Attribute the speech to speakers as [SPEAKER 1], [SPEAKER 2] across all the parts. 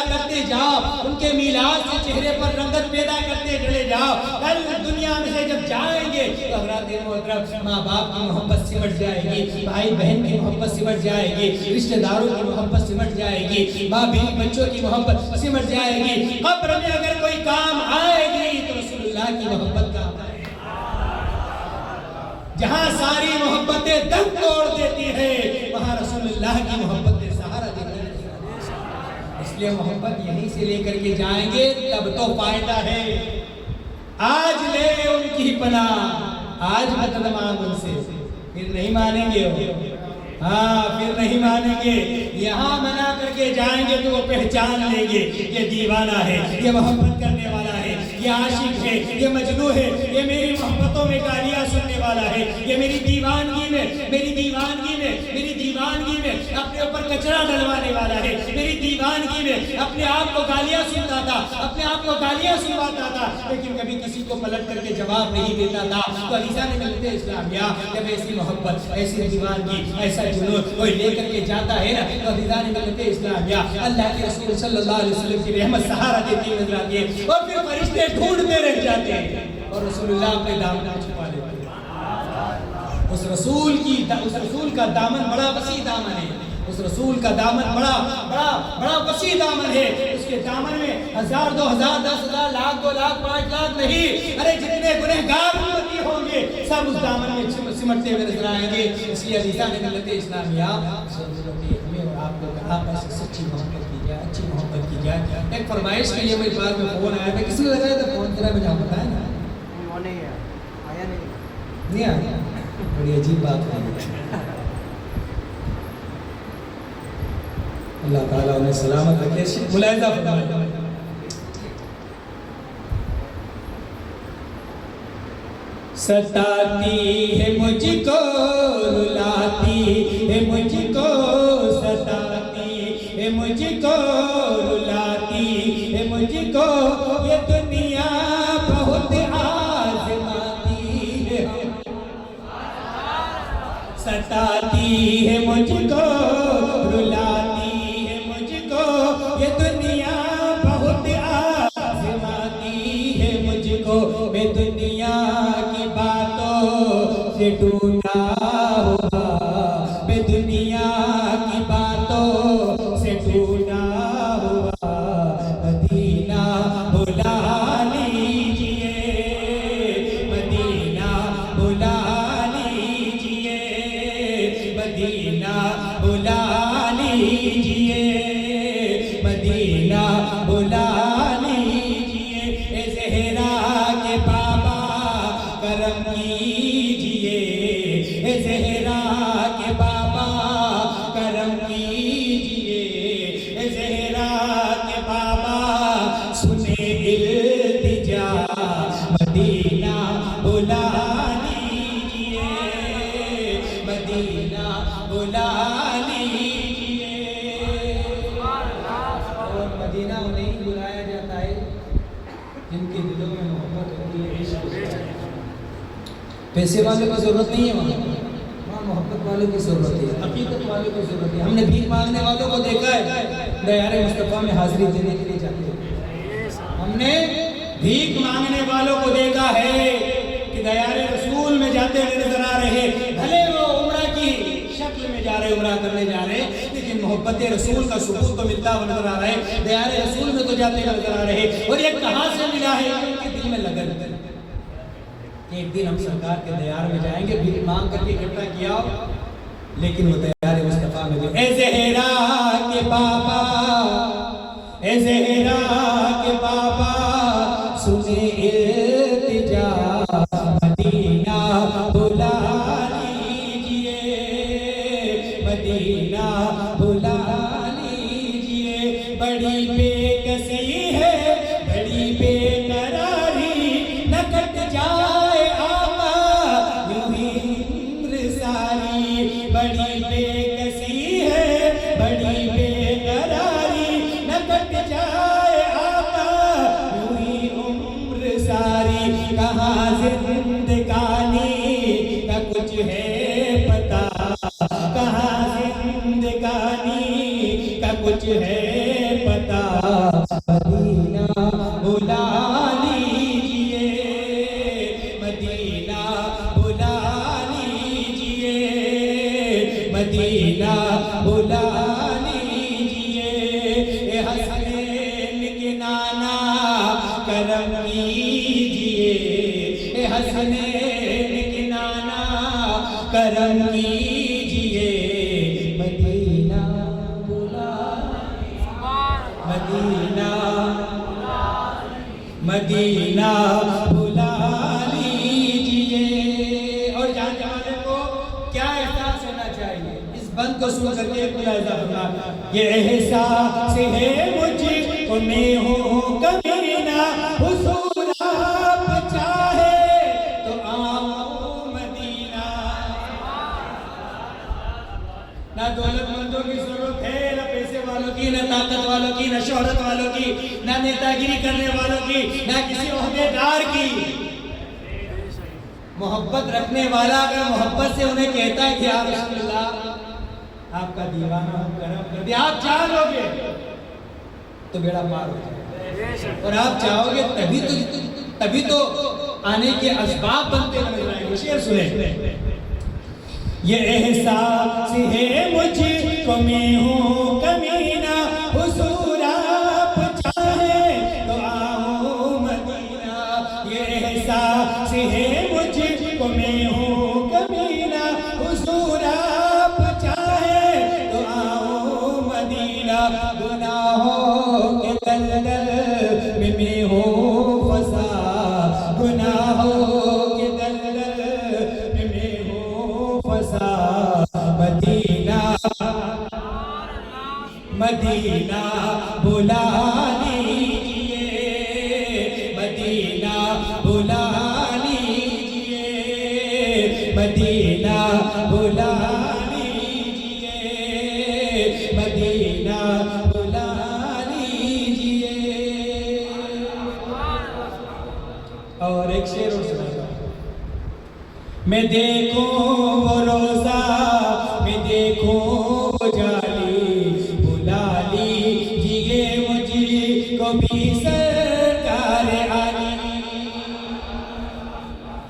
[SPEAKER 1] کرتے جاؤ، ان کے میلاد سے چہرے پر رنگت پیدا کرتے چلے جاؤ. کل دنیا میں سے جب جائیں گے تو حضرات محترم ماں باپ کی محبت سمٹ جائے گی، بھائی بہن کی محبت سمٹ جائے گی، رشتہ داروں کی محبت سمٹ جائے گی، ماں بیوی بچوں کی محبت سمٹ جائے گی. قبر میں اگر کوئی کام آئے گی تو رسول اللہ کی محبت کام آئے گی. جہاں ساری محبتیں دم توڑ دیتی ہے وہاں رسول اللہ کی محبت سہارا دیتی ہے. اس لیے محبت یہیں سے لے کر کے جائیں گے تب تو فائدہ ہے. آج لے ان کی پناہ، آج مدد مانگ ان سے، پھر نہیں مانیں گے ہاں پھر نہیں مانیں گے. یہاں منا کر کے جائیں گے تو وہ پہچان لیں گے یہ دیوانہ ہے، یہ محبت کرنے والا ہے، یہ عاشق ہے، یہ مجنون ہے، یہ میری محبتوں میں گالیاں سننے والا ہے، یہ میری دیوانگی میں اپنے اوپر کچرا ڈلوانے والا ہے، میری دیوانگی میں اپنے آپ کو گالیاں سنتا تھا، اپنے آپ کو گالیاں سنواتا تھا، لیکن کبھی کسی کو پلٹ کر کے جواب نہیں دیتا تھا. تو عزیزان ملت اسلامیہ جب ایسی محبت، ایسی دیوانگی، ایسا جنون کوئی لے کر کے جاتا ہے نا تو عزیزان ملت اسلامیہ اللہ کے رسول صلی اللہ علیہ وسلم کی رحمت سہارا دیتی نظر آتی ہے. اور پھر فرشتے ڈھونڈتے رہ جاتے ہیں اور رسول اللہ اپنے دامن میں چھپا لیتے ہیں. اس رسول کا دامن بڑا وسیع دامن ہے. اس رسول کا دامن بڑا وسیع دامن ہے. اس کے دامن میں 1000 2000 10,000 لاکھ 2 لاکھ 5 لاکھ نہیں، ارے جتنے گنہگار امتی ہوں گے سب اس دامن میں سمٹتے ہوئے نظر آئیں گے. اس لیے عزیزان ملت اسلامیہ ہمیں اور آپ کو آپس سے سچی محبت کی جائے، اچھی محبت کی جائے. ایک فرمائش کے لیے میرے پاس میں فون آیا تھا، کس نے لگایا تھا فون؟ ذرا مجھے آپ بتائیں نا. نہیں آیا؟ بڑی عجیب بات ہے. اللہ تعالیٰ انہیں سلامت رکھے. ملاحظہ فرمائے ستاتی ہے مجھ کو، رلاتی ہے مجھ کو، ستاتی ہے مجھ کو، رلاتی ہے مجھ کو، یہ دنیا بہت آزماتی ہے. ستاتی ہے مجھ کو، رلاتی ہے مجھ کو، یہ دنیا بہت آزماتی ہے مجھ کو. میں دنیا کی باتوں سے ڈھونڈا ہوا، میں دنیا کی باتوں سے ڈھونڈا ہوا، مدینہ بلا لیجئے، مدینہ بلا لیجئے، مدینہ بلا لیجئے، مدینہ بلا لیجئے. اے زہرا کے بابا کرم کیجئے، اے زہرا کے بابا کرم کیجئے، اے زہرا کے بابا سنے التجا، مدینہ بلا لیجئے، مدینہ بلا لیجئے. اور مدینہ انہیں بلایا جاتا ہے جن کے دلوں میں محبت ہوتی ہے، عشق ہوتا ہے. پیسے والوں کی ضرورت نہیں ہے وہاں محبت والوں کی ضرورت ہے، حقیقت والوں کی ضرورت ہے. ہم نے بھیک مانگنے والوں کو دیکھا ہے دیار مصطفیٰ میں حاضری دینے کے لیے جاتے ہیں. ہم نے بھیک مانگنے والوں کو دیکھا ہے کہ دیار رسول میں جاتے ہوئے نظر آ رہے ہیں. بھلے وہ عمرہ کی شکل میں جا رہے، عمرہ کرنے جا رہے، لیکن محبت رسول کا ثبوت تو ملتا ہوا نظر آ رہا ہے. دیار رسول میں تو جاتے ہوئے نظر آ رہے. اور یہ کہاں سے ملا ہے؟ ان کے دل میں لگن. ایک دن ہم سرکار کے دیار میں جائیں گے، بھیک مانگ کر کے اکٹھا کیا ہو، لیکن وہ دیار مصطفیٰ میں جو اے زہرا کے بابا، اے زہرا کے بابا سنے التجا، مدینہ بلا لیجئے، مدینہ بلا لیجئے. بڑی بے کسی ہے، بڑی بے قراری، نہ کٹ جائے آقا یوں ہی عمر ساری. بڑی بے کسی ہے، بڑی بے قراری، نہ کٹ جائے آقا یوں ہی عمر ساری. کہاں زندگانی کا کچھ ہے پتا، کہاں زندگانی کا کچھ ہے پتا، مدینہ بلا لیجئے، مدینہ بلا لیجئے، مدینہ بلا لیجئے، اے حسنین کے نانا کرم کیجئے، اے حسنین کے نانا کرم کیجئے، مدینہ بلا، مدینہ مدینہ بلا لیجئے۔ اور جاننے والے کو کیا احساس ہونا چاہیے؟ اس بند کو سن کر کے ملاحظہ فرما، یہ احساس ہے مجھ کو میں ہوں کمینہ، حضور آپ چاہے تو آؤں مدینہ۔ نہ دولت مندوں کی ضرورت ہے، نہ پیسے والوں کی، نہ طاقت والوں کی، نہ شہرت والوں کی، نہ نیتاگیری کرنے والوں کی، نہ کسی عہدے دار کی۔ محبت رکھنے والا اگر محبت سے انہیں کہتا ہے کہ یا رسول اللہ آپ کا دیوانہ ہم کرم کر دیا، آپ چاہ لو گے تو بیڑا پار ہو جائے، اور آپ چاہو گے تبھی تو آنے کے اسباب بنتے نظر آئیں گے۔ شعر سنیں، یہ احساس ہے مجھ کو میں ہوں کمینہ، حضور آپ چاہے تو آؤں مدینہ۔ یہ احساس ہے مجھ کو میں ہوں کمینہ، حضور آپ چاہے تو آؤں مدینہ۔ گناہوں کے دلدل میں ہوں پھنسا، گناہوں کے دلدل میں ہوں پھنسا، مدینہ مدینہ بلا لیجئے، مدینہ بلا لیجئے، مدینہ بلا لیجئے، مدینہ بلا لیجئے۔ اور ایک شعر اور سنائے، میں دیکھوں وہ روزہ، میں دیکھوں وہ جالی، بلا لیجئے مجھ کو بھی سرکار عالی۔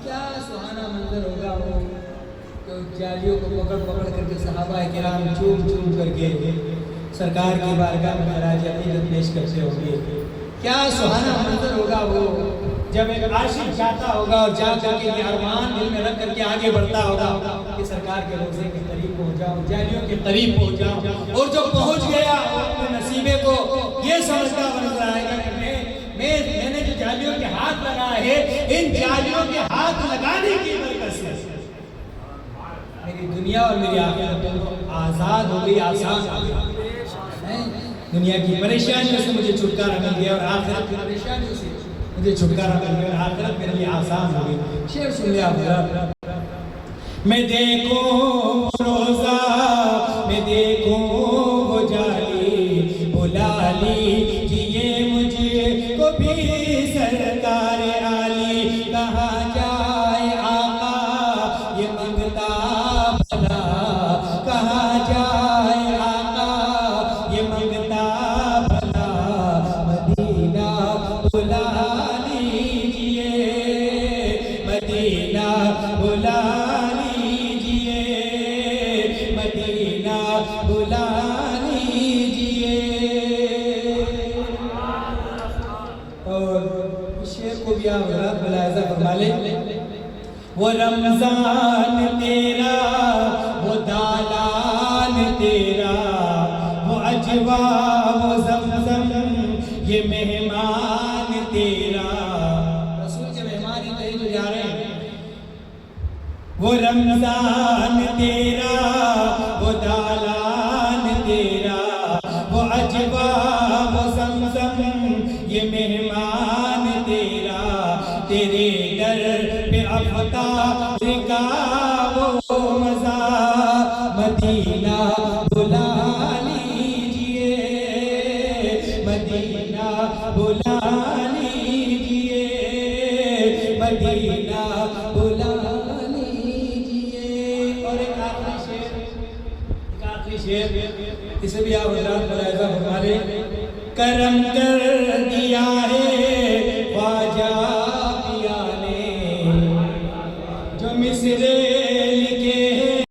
[SPEAKER 1] کیا سہانا منظر ہوگا وہ کہ جالیوں کو پکڑ پکڑ کر کے صحابہ کرام چوم چوم کر کے سرکار کی بارگاہ میں خراج عقیدت پیش کرتے ہوں گے۔ کیا سہانا منظر ہوگا وہ جب ایک عاشق جاتا ہوگا اور جا کر کے ارمان دل میں رکھ کر کے آگے بڑھتا ہوگا کہ سرکار کے روضے کے قریب پہنچ جاؤں، جالیوں کے قریب پہنچ جاؤں، اور جو پہنچ گیا وہ اپنے نصیبے کو یہ سمجھتا ہوا نظر آئے گا کہ میں نے جو جالیوں کے ہاتھ لگائے ہیں، ان جالیوں کے ہاتھ لگانے کی برکت سے میری دنیا اور میری آخرت دونوں آزاد ہو گئی، آسان ہو گئی۔ دنیا کی پریشانیوں سے مجھے چھٹکارا مل گیا، اور آخرت کی پریشانیوں سے مجھے چھٹکارا مل گیا، اور آخرت میرے لیے آسان ہو گئی۔ شعر سن لیا آپ ذرا، میں دیکھوں روزہ، میں دیکھوں وہ جالی، بلا لیجئے مجھ کو بھی سرکار عالی۔ کہاں جائے آقا یہ منگتا بھلا، کہاں جائے آقا یہ منگتا بھلا، مدینہ بلا لیجئے، مدینہ بلا لیجئے، مدینہ بلا لیجئے۔ اور شعر کو بھی آپ حضرات ملاحظہ فرما لیں، وہ رمضان تیرا، وہ دالان تیرا، وہ اجوا وہ زمزم یہ مہمان تیرا۔ رسول کے مہمان ہی کہیں تو جا رہے ہیں۔ وہ رمضان تیرا، وہ دالان تیرا، وہ اجوا وہ زمزم یہ مہمان تیرا، تیرے در پہ افطار کا وہ مزہ، مدینہ بلا لیجئے، مدینہ بلا لیجئے، مدینہ بلا لیجئے۔ اور ایک آخری شعر، اسے بھی آپ حضرات ملاحظہ فرما لیں، کرم کر دیا ہے خواجہ پیا نے جو مصر